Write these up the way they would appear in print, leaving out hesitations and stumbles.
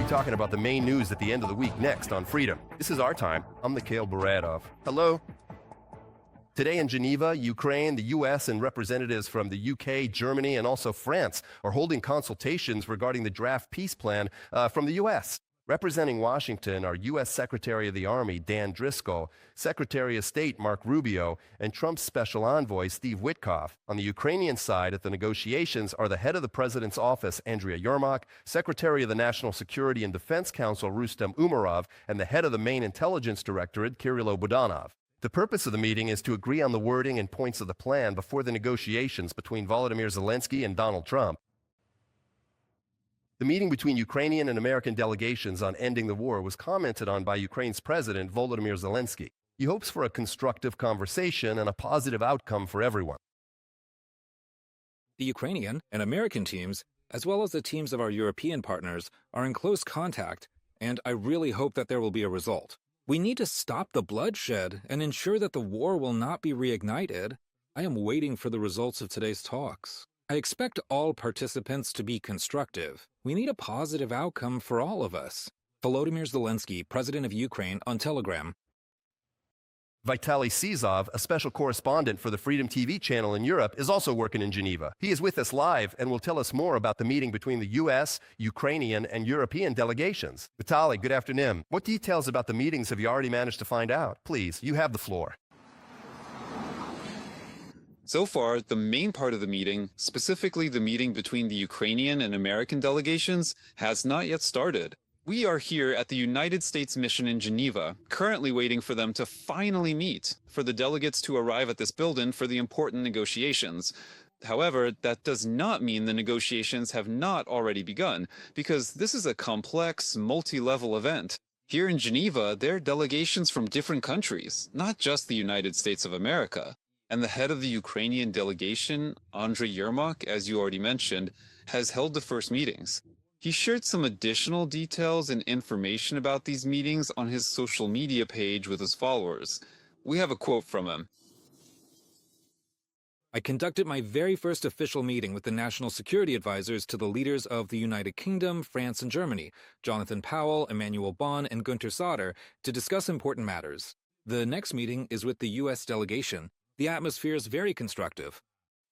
talking about the main news at the end of the week next on Freedom. This is our time. I'm Mikhail Baradov. Hello. Today in Geneva, Ukraine, the U.S., and representatives from the U.K., Germany, and also France are holding consultations regarding the draft peace plan from the U.S. Representing Washington are U.S. Secretary of the Army Dan Driscoll, Secretary of State Mark Rubio, and Trump's Special Envoy Steve Witkoff. On the Ukrainian side at the negotiations are the head of the President's Office Andriy Yermak, Secretary of the National Security and Defense Council Rustem Umerov, and the head of the Main Intelligence Directorate Kirilo Budanov. The purpose of the meeting is to agree on the wording and points of the plan before the negotiations between Volodymyr Zelenskyy and Donald Trump. The meeting between Ukrainian and American delegations on ending the war was commented on by Ukraine's President Volodymyr Zelenskyy. He hopes for a constructive conversation and a positive outcome for everyone. The Ukrainian and American teams, as well as the teams of our European partners, are in close contact, and I really hope that there will be a result. We need to stop the bloodshed and ensure that the war will not be reignited. I am waiting for the results of today's talks. I expect all participants to be constructive. We need a positive outcome for all of us. Volodymyr Zelenskyy, President of Ukraine, on Telegram. Vitaly Sizov, a special correspondent for the Freedom TV channel in Europe, is also working in Geneva. He is with us live and will tell us more about the meeting between the U.S., Ukrainian, and European delegations. Vitaly, good afternoon. What details about the meetings have you already managed to find out? Please, you have the floor. So far, the main part of the meeting, specifically the meeting between the Ukrainian and American delegations, has not yet started. We are here at the United States mission in Geneva, currently waiting for them to finally meet, for the delegates to arrive at this building for the important negotiations. However, that does not mean the negotiations have not already begun, because this is a complex, multi-level event. Here in Geneva, there are delegations from different countries, not just the United States of America. And the head of the Ukrainian delegation, Andriy Yermak, as you already mentioned, has held the first meetings. He shared some additional details and information about these meetings on his social media page with his followers. We have a quote from him. I conducted my very first official meeting with the national security advisors to the leaders of the United Kingdom, France, and Germany, Jonathan Powell, Emmanuel Bonn, and Günter Sauter, to discuss important matters. The next meeting is with the U.S. delegation. The atmosphere is very constructive.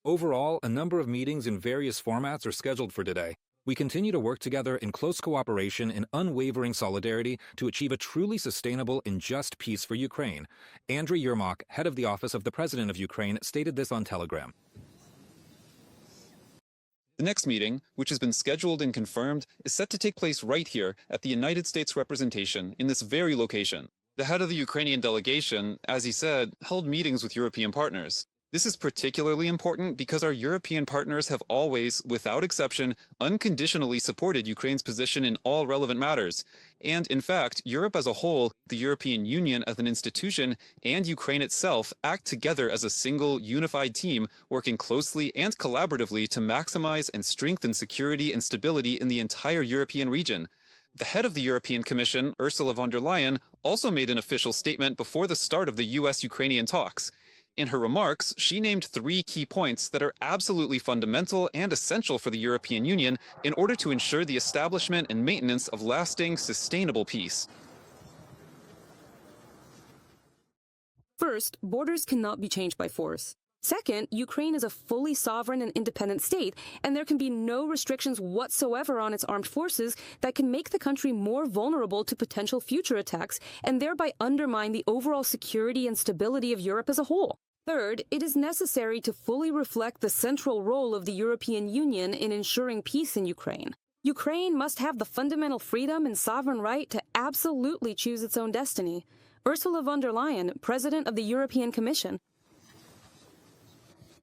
Overall, a number of meetings in various formats are scheduled for today. We continue to work together in close cooperation and unwavering solidarity to achieve a truly sustainable and just peace for Ukraine. Andriy Yermak, head of the Office of the President of Ukraine, stated this on Telegram. The next meeting, which has been scheduled and confirmed, is set to take place right here at the United States representation in this very location. The head of the Ukrainian delegation, as he said, held meetings with European partners. This is particularly important because our European partners have always, without exception, unconditionally supported Ukraine's position in all relevant matters. And in fact, Europe as a whole, the European Union as an institution, and Ukraine itself act together as a single, unified team, working closely and collaboratively to maximize and strengthen security and stability in the entire European region. The head of the European Commission, Ursula von der Leyen, also made an official statement before the start of the U.S.-Ukrainian talks. In her remarks, she named 3 key points that are absolutely fundamental and essential for the European Union in order to ensure the establishment and maintenance of lasting, sustainable peace. First, borders cannot be changed by force. Second, Ukraine is a fully sovereign and independent state, and there can be no restrictions whatsoever on its armed forces that can make the country more vulnerable to potential future attacks and thereby undermine the overall security and stability of Europe as a whole. Third, it is necessary to fully reflect the central role of the European Union in ensuring peace in Ukraine. Ukraine must have the fundamental freedom and sovereign right to absolutely choose its own destiny. Ursula von der Leyen, President of the European Commission.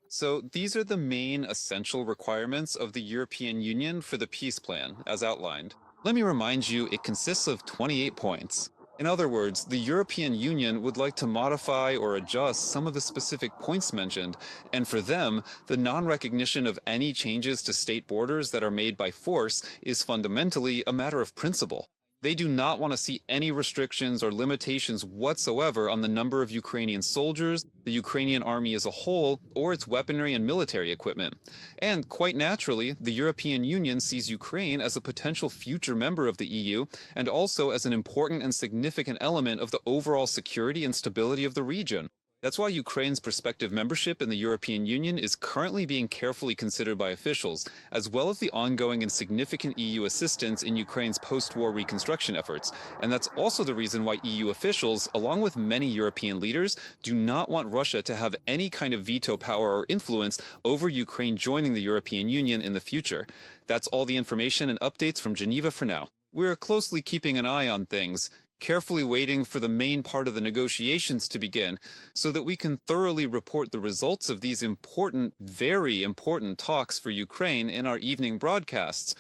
So these are the main essential requirements of the European Union for the peace plan, as outlined. Let me remind you, it consists of 28 points. In other words, the European Union would like to modify or adjust some of the specific points mentioned, and for them, the non-recognition of any changes to state borders that are made by force is fundamentally a matter of principle. They do not want to see any restrictions or limitations whatsoever on the number of Ukrainian soldiers, the Ukrainian army as a whole, or its weaponry and military equipment. And quite naturally, the European Union sees Ukraine as a potential future member of the EU and also as an important and significant element of the overall security and stability of the region. That's why Ukraine's prospective membership in the European Union is currently being carefully considered by officials, as well as the ongoing and significant EU assistance in Ukraine's post-war reconstruction efforts. And that's also the reason why EU officials, along with many European leaders, do not want Russia to have any kind of veto power or influence over Ukraine joining the European Union in the future. That's all the information and updates from Geneva for now. We're closely keeping an eye on things, carefully waiting for the main part of the negotiations to begin so that we can thoroughly report the results of these important, very important talks for Ukraine in our evening broadcasts.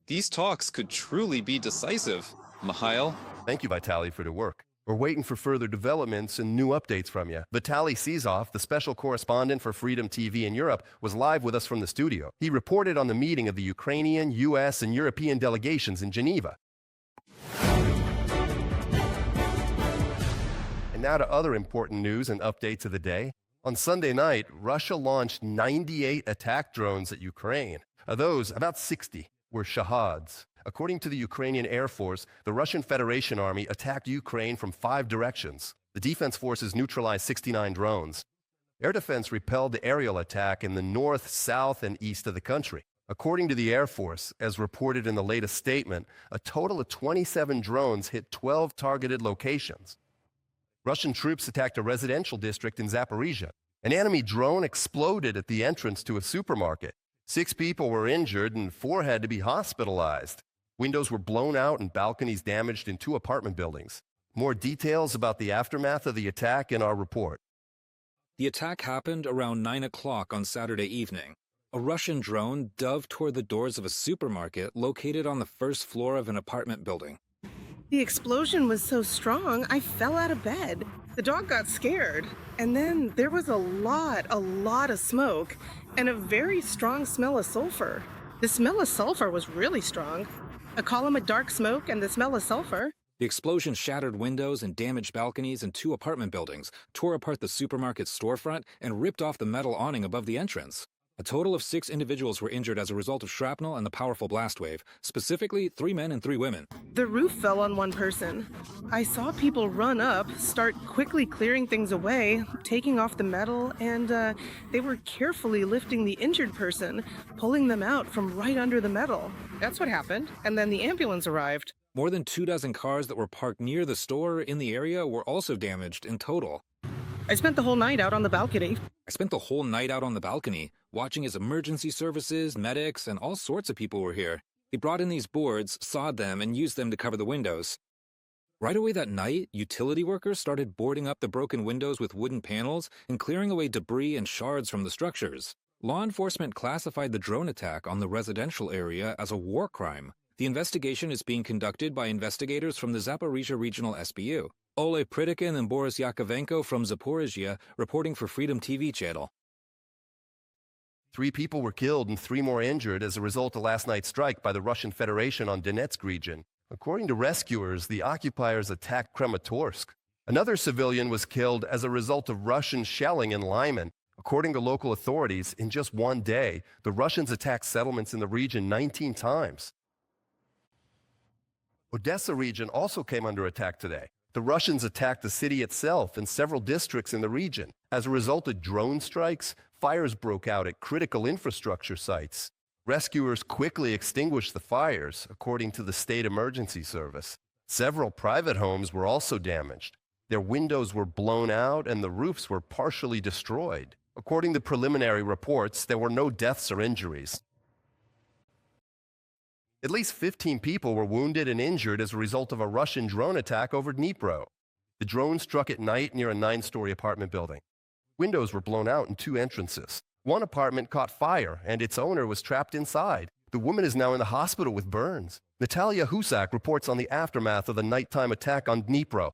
These talks could truly be decisive. Mikhail? Thank you, Vitaly, for the work. We're waiting for further developments and new updates from you. Vitaly Sizov, the special correspondent for Freedom TV in Europe, was live with us from the studio. He reported on the meeting of the Ukrainian, U.S., and European delegations in Geneva. And now to other important news and updates of the day. On Sunday night, Russia launched 98 attack drones at Ukraine. Of those, about 60 were Shahads. According to the Ukrainian Air Force, the Russian Federation Army attacked Ukraine from 5 directions. The defense forces neutralized 69 drones. Air defense repelled the aerial attack in the north, south, and east of the country. According to the Air Force, as reported in the latest statement, a total of 27 drones hit 12 targeted locations. Russian troops attacked a residential district in Zaporizhzhia. An enemy drone exploded at the entrance to a supermarket. 6 people were injured and 4 had to be hospitalized. Windows were blown out and balconies damaged in 2 apartment buildings. More details about the aftermath of the attack in our report. The attack happened around 9 o'clock on Saturday evening. A Russian drone dove toward the doors of a supermarket located on the first floor of an apartment building. The explosion was so strong, I fell out of bed. The dog got scared. And then there was a lot of smoke and a very strong smell of sulfur. The smell of sulfur was really strong. A column of dark smoke and the smell of sulfur. The explosion shattered windows and damaged balconies in 2 apartment buildings, tore apart the supermarket storefront, and ripped off the metal awning above the entrance. A total of 6 individuals were injured as a result of shrapnel and the powerful blast wave, specifically 3 men and 3 women. The roof fell on one person. I saw people run up, start quickly clearing things away, taking off the metal, and they were carefully lifting the injured person, pulling them out from right under the metal. That's what happened. And then the ambulance arrived. More than 24 cars that were parked near the store in the area were also damaged in total. I spent the whole night out on the balcony. Watching as emergency services, medics, and all sorts of people were here. They brought in these boards, sawed them, and used them to cover the windows. Right away that night, utility workers started boarding up the broken windows with wooden panels and clearing away debris and shards from the structures. Law enforcement classified the drone attack on the residential area as a war crime. The investigation is being conducted by investigators from the Zaporizhzhia Regional SBU. Ole Pritikin and Boris Yakovenko from Zaporizhzhia reporting for Freedom TV channel. 3 people were killed and 3 more injured as a result of last night's strike by the Russian Federation on Donetsk region. According to rescuers, the occupiers attacked Kramatorsk. Another civilian was killed as a result of Russian shelling in Lyman. According to local authorities, in just one day, the Russians attacked settlements in the region 19 times. Odesa region also came under attack today. The Russians attacked the city itself and several districts in the region. As a result of drone strikes, fires broke out at critical infrastructure sites. Rescuers quickly extinguished the fires, according to the State Emergency Service. Several private homes were also damaged. Their windows were blown out and the roofs were partially destroyed. According to preliminary reports, there were no deaths or injuries. At least 15 people were wounded and injured as a result of a Russian drone attack over Dnipro. The drone struck at night near a 9-story apartment building. Windows were blown out in 2 entrances. One apartment caught fire, and its owner was trapped inside. The woman is now in the hospital with burns. Natalia Husak reports on the aftermath of the nighttime attack on Dnipro.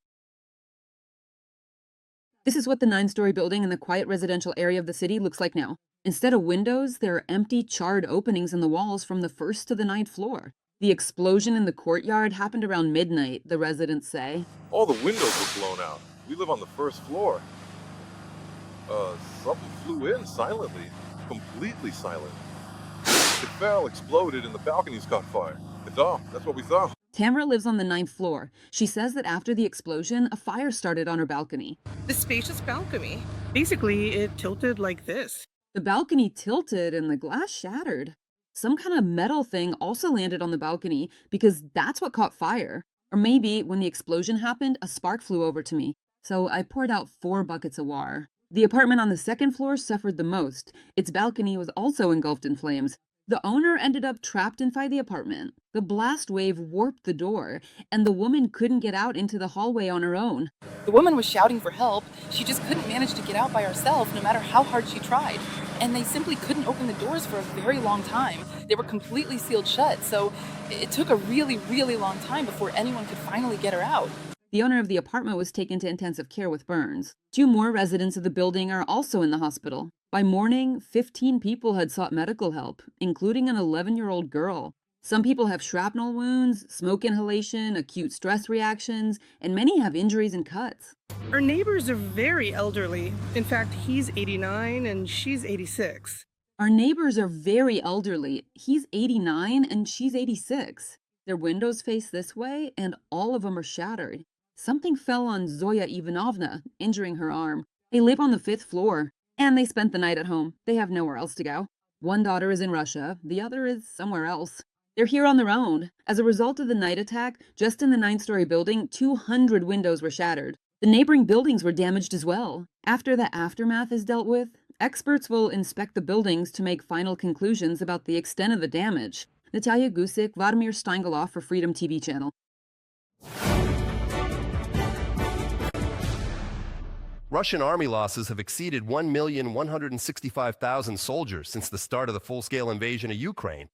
This is what the 9-story building in the quiet residential area of the city looks like now. Instead of windows, there are empty, charred openings in the walls from the 1st to the 9th floor. The explosion in the courtyard happened around midnight, the residents say. All the windows were blown out. We live on the first floor. Something flew in silently, completely silent. It fell, exploded, and the balconies caught fire. That's what we thought. Tamara lives on the 9th floor. She says that after the explosion, a fire started on her balcony. The spacious balcony. Basically, it tilted like this. The balcony tilted and the glass shattered. Some kind of metal thing also landed on the balcony because that's what caught fire. Or maybe when the explosion happened, a spark flew over to me. So I poured out 4 buckets of water. The apartment on the 2nd floor suffered the most. Its balcony was also engulfed in flames. The owner ended up trapped inside the apartment. The blast wave warped the door, and the woman couldn't get out into the hallway on her own. The woman was shouting for help. She just couldn't manage to get out by herself, no matter how hard she tried. And they simply couldn't open the doors for a very long time. They were completely sealed shut, so it took a really, really long time before anyone could finally get her out. The owner of the apartment was taken to intensive care with burns. 2 more residents of the building are also in the hospital. By morning, 15 people had sought medical help, including an 11-year-old girl. Some people have shrapnel wounds, smoke inhalation, acute stress reactions, and many have injuries and cuts. Our neighbors are very elderly. In fact, he's 89 and she's 86. Our neighbors are very elderly. He's 89 and she's 86. Their windows face this way, and all of them are shattered. Something fell on Zoya Ivanovna, injuring her arm. They live on the 5th floor, and they spent the night at home. They have nowhere else to go. One daughter is in Russia, the other is somewhere else. They're here on their own. As a result of the night attack, just in the 9-story building, 200 windows were shattered. The neighboring buildings were damaged as well. After the aftermath is dealt with, experts will inspect the buildings to make final conclusions about the extent of the damage. Natalia Gusick, Vladimir Steingaloff for Freedom TV channel. Russian army losses have exceeded 1,165,000 soldiers since the start of the full-scale invasion of Ukraine.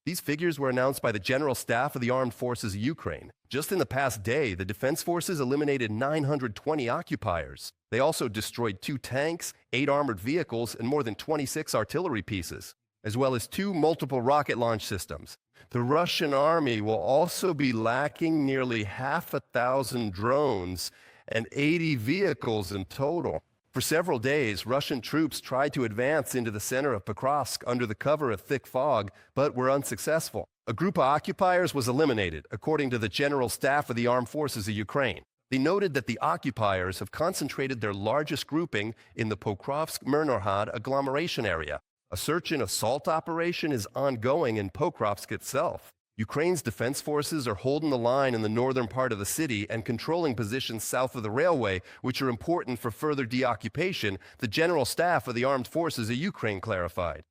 These figures were announced by the General Staff of the Armed Forces of Ukraine. Just in the past day, the Defense Forces eliminated 920 occupiers. They also destroyed 2 tanks, 8 armored vehicles, and more than 26 artillery pieces, as well as 2 multiple rocket launch systems. The Russian army will also be lacking nearly 1,000 drones and 80 vehicles in total. For several days, Russian troops tried to advance into the center of Pokrovsk under the cover of thick fog, but were unsuccessful. A group of occupiers was eliminated, according to the General Staff of the Armed Forces of Ukraine. They noted that the occupiers have concentrated their largest grouping in the Pokrovsk-Myrnorhad agglomeration area. A search and assault operation is ongoing in Pokrovsk itself. Ukraine's defense forces are holding the line in the northern part of the city and controlling positions south of the railway, which are important for further deoccupation, the General Staff of the Armed Forces of Ukraine clarified.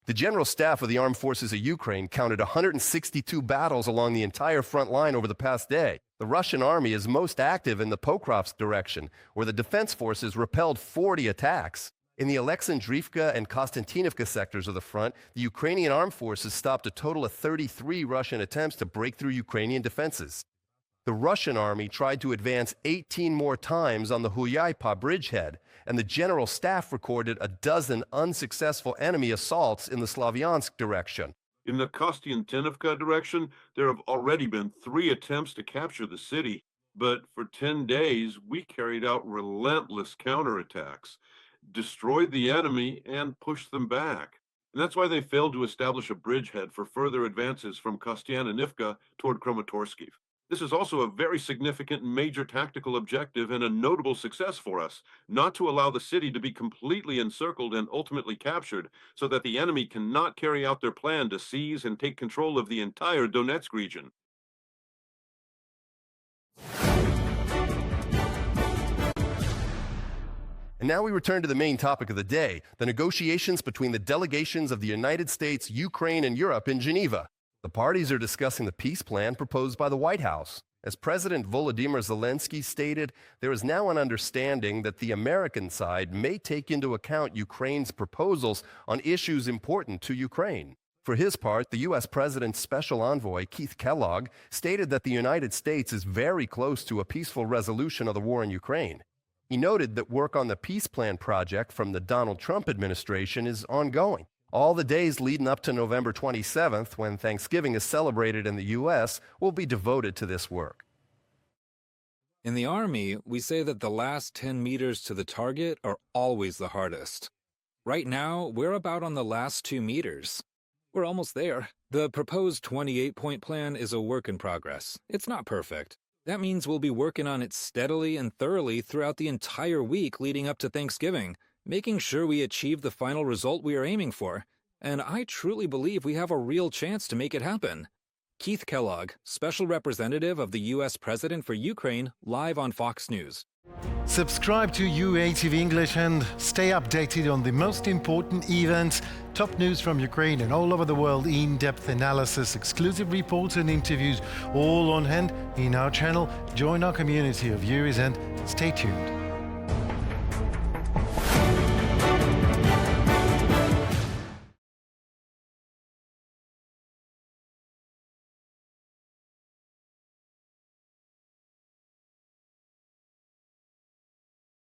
The General Staff of the Armed Forces of Ukraine counted 162 battles along the entire front line over the past day. The Russian army is most active in the Pokrovsk direction, where the defense forces repelled 40 attacks. In the Alexandrivka and Kostiantynivka sectors of the front, the Ukrainian armed forces stopped a total of 33 Russian attempts to break through Ukrainian defenses. The Russian army tried to advance 18 more times on the Hulyaipa bridgehead, and the General Staff recorded a dozen unsuccessful enemy assaults in the Slavyansk direction. In the Kostiantynivka direction, there have already been 3 attempts to capture the city, but for 10 days, we carried out relentless counterattacks, destroyed the enemy, and pushed them back. And that's why they failed to establish a bridgehead for further advances from Kostiantynivka toward Kramatorsk. This is also a very significant major tactical objective and a notable success for us, not to allow the city to be completely encircled and ultimately captured, so that the enemy cannot carry out their plan to seize and take control of the entire Donetsk region. And now we return to the main topic of the day, the negotiations between the delegations of the United States, Ukraine, and Europe in Geneva. The parties are discussing the peace plan proposed by the White House. As President Volodymyr Zelenskyy stated, there is now an understanding that the American side may take into account Ukraine's proposals on issues important to Ukraine. For his part, the U.S. President's special envoy, Keith Kellogg, stated that the United States is very close to a peaceful resolution of the war in Ukraine. He noted that work on the peace plan project from the Donald Trump administration is ongoing. All the days leading up to November 27th, when Thanksgiving is celebrated in the U.S., will be devoted to this work. In the Army, we say that the last 10 meters to the target are always the hardest. Right now, we're about on the last 2 meters. We're almost there. The proposed 28-point plan is a work in progress. It's not perfect. That means we'll be working on it steadily and thoroughly throughout the entire week leading up to Thanksgiving, making sure we achieve the final result we are aiming for. And I truly believe we have a real chance to make it happen. Keith Kellogg, Special Representative of the U.S. President for Ukraine, live on Fox News. Subscribe to UATV English and stay updated on the most important events, top news from Ukraine and all over the world, in-depth analysis, exclusive reports and interviews, all on hand in our channel. Join our community of viewers and stay tuned.